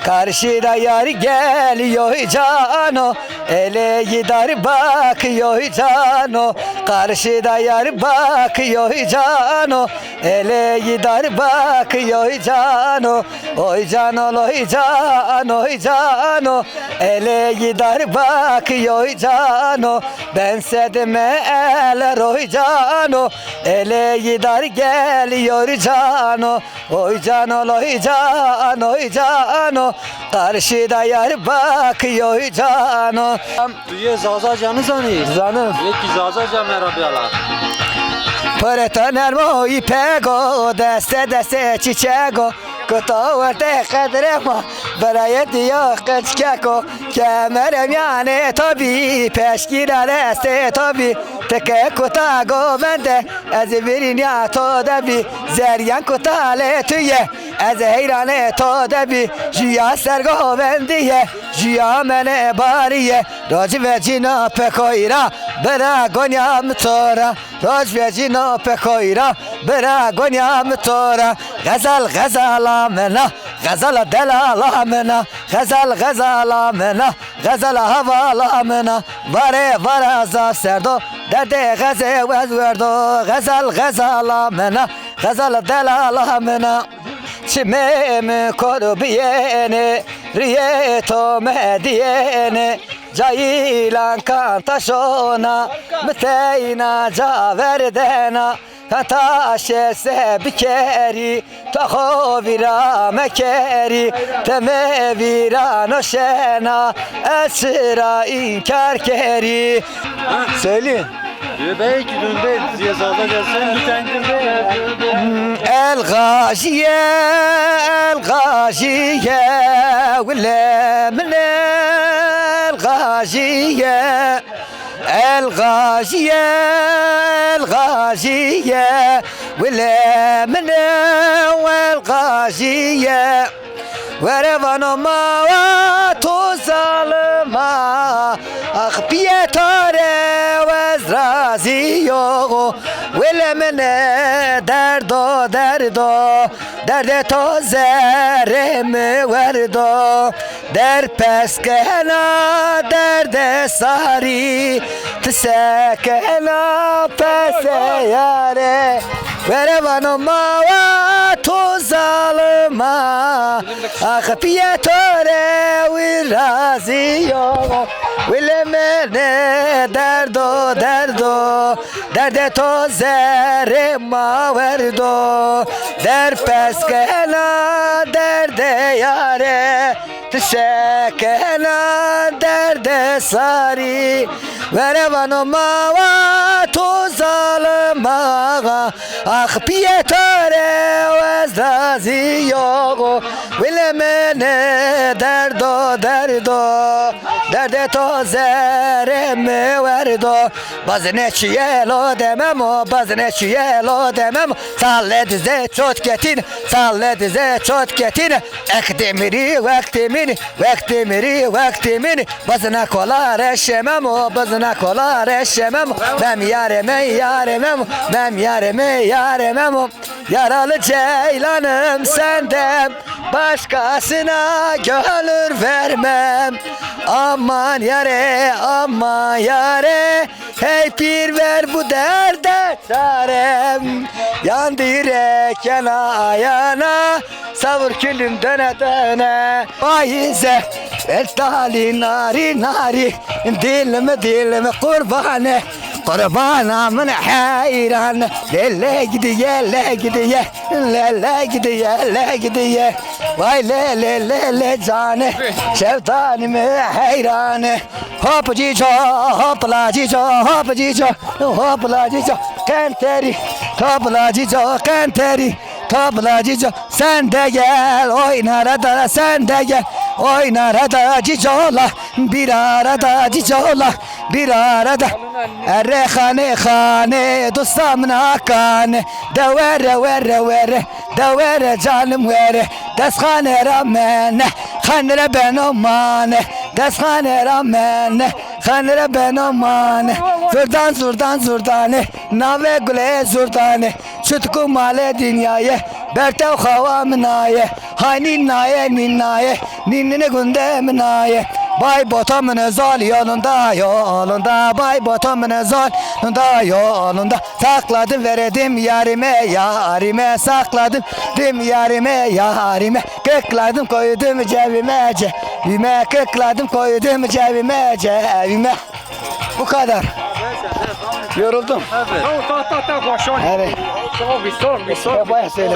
Karşıda yar geliyor cano, ele gider bakıyor cano. Karşıda yar bakıyor cano, ele gider bakıyor cano. Oy cano, oy cano, oy cano, ele gider bakıyor cano. Ben sedime eller oy cano, ele gider geliyor cano. Oy cano, oy cano, oy cano, karşıda yar bakıyor cano. Düye zaza canı zanır. Zanım. Yeki zaza can merabiyala. Pırtaner mo ipego, deste deste çiçego. Kutu verte kadrema, berayet diyor kaçkako. Kemerem yani tabi, peşkira deste tabi. Teke kutago bende, ez birin ya to debi. Zeryan kutale tüye, ez heyrane to debi. Jüya sergo bendiye, jüya mene bariye. Roj vecina pekoira, bera gonyam tora. Roj vecina pekoira, bera gonyam tora. Gazal gazal amena, gazal delal amena, gazal gazal amena, gazal haval amena. Vare varaza serdo, derde gaze verdo. Gazal gazal amena, gazal delal amena. Çimemi koru biyene, riyeto mediyene. Caylan kantaşona, müteyna caverdena. Kantaşese bikeri, taho vira mekeri. Teme vira noşena, esra inkar keri. Söyleyin. Düye belki dünde diye zaza gelsen dütendirde. El gaziye, el gaziye, vile mine el gaziye. El gaziye, el gaziye, vile mine el gaziye. Verevano ma tu zalma, ah pietare vezraziyo. Vile mine derdo derdo, derde to zeremi verdo. Der peskena derde sari, tsekena pese yare. Verevano ma tu zalma, ah pietare vezraziyo. Vile mine derdo derdo, derde to zerema verdo. Der peskena derde yare, tşekena derde sari. Verevano mava tu zalma, ah pietare vezraziyo. Vile mene derdo derdo, derde to zeremi verdo. Bazne çiyelo demem o, bazne çiyelo demem. Salle dize çot getin, salle dize çot getin. Ekdemiri vaktimini, vaktimiri vaktimini. Bazına kolar eşemem o, bazına kolar eşemem. Mem yareme yaremem, mem yareme yaremem o. Yaralı ceylanım senden, başkasına gönül vermem. Aman yare, aman yare, hey pir ver bu derde çarem. Yan direk yana yana, savur külüm döne döne. Faize eltali nari nari, dilime dilime kurbane. Kurbana mın hayran, lele gidiye le gidiye, lele gidiye le gidiye. Vay lele lele cane, şevtanime hayranı. Hop cico, hopla cico, hop cico, hopla cico. Kenteri, topla cico, kenteri, topla cico. Sen de gel, oynar da sen de gel. Oynar da cicola, bir arada cicola, bir arada. Erre khane khane, dostamna kane. Devere vere vere, devere canım vere. Destkhane ramene, khanre benomane. Destkhane ramene, khanre benomane. Zurdan zurdan zurdane, nave gule zurdane. Çutku male dünyaya, Bertev hava minaye hay ninnaye ninnaye ninnine günde minaye Bay botamın zal yolunda Bay botamın zal yolunda Sakladım veredim yarime Sakladım dim yarime Kıkladım koydum cebime Kıkladım koydum cebime Bu kadar. Yoruldum. Evet. Evet. Bayağı söyle.